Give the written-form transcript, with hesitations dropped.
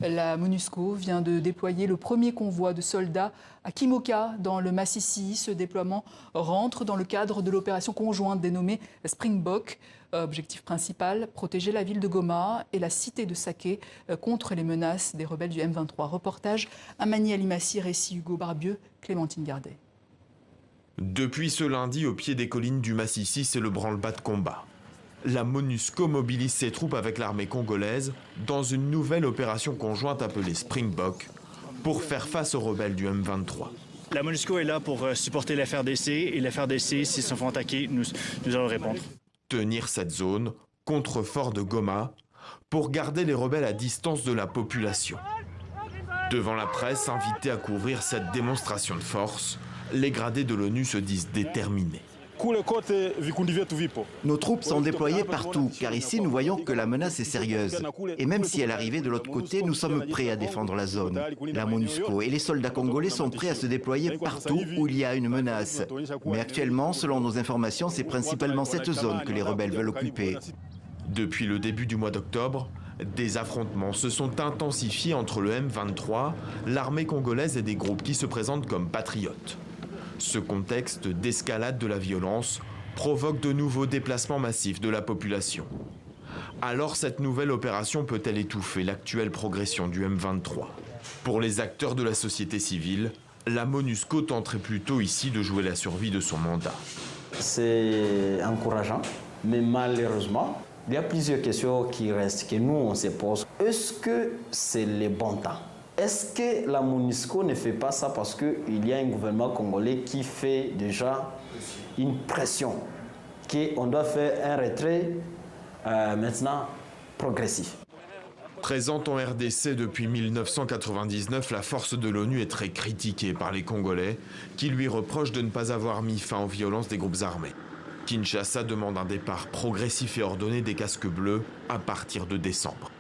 La MONUSCO vient de déployer le premier convoi de soldats à Kimoka, dans le Massissi. Ce déploiement rentre dans le cadre de l'opération conjointe dénommée Springbok. Objectif principal, protéger la ville de Goma et la cité de Saké contre les menaces des rebelles du M23. Reportage Amani Alimassi, récit Hugo Barbieux, Clémentine Gardet. Depuis ce lundi, au pied des collines du Massissi, c'est le branle-bas de combat. La MONUSCO mobilise ses troupes avec l'armée congolaise dans une nouvelle opération conjointe appelée Springbok pour faire face aux rebelles du M23. La MONUSCO est là pour supporter la FARDC et la FARDC, s'ils se font attaquer, nous allons répondre. Tenir cette zone, contrefort de Goma, pour garder les rebelles à distance de la population. Devant la presse invitée à couvrir cette démonstration de force, les gradés de l'ONU se disent déterminés. Nos troupes sont déployées partout, car ici nous voyons que la menace est sérieuse. Et même si elle arrivait de l'autre côté, nous sommes prêts à défendre la zone. La MONUSCO et les soldats congolais sont prêts à se déployer partout où il y a une menace. Mais actuellement, selon nos informations, c'est principalement cette zone que les rebelles veulent occuper. Depuis le début du mois d'octobre, des affrontements se sont intensifiés entre le M23, l'armée congolaise et des groupes qui se présentent comme patriotes. Ce contexte d'escalade de la violence provoque de nouveaux déplacements massifs de la population. Alors cette nouvelle opération peut-elle étouffer l'actuelle progression du M23 ? Pour les acteurs de la société civile, la MONUSCO tenterait plutôt ici de jouer la survie de son mandat. C'est encourageant, mais malheureusement, il y a plusieurs questions qui restent, que nous on se pose. Est-ce que c'est le bon temps ? Est-ce que la MONUSCO ne fait pas ça parce qu'il y a un gouvernement congolais qui fait déjà une pression, qu'on doit faire un retrait maintenant progressif? Présente en RDC depuis 1999, la force de l'ONU est très critiquée par les Congolais qui lui reprochent de ne pas avoir mis fin aux violences des groupes armés. Kinshasa demande un départ progressif et ordonné des casques bleus à partir de décembre.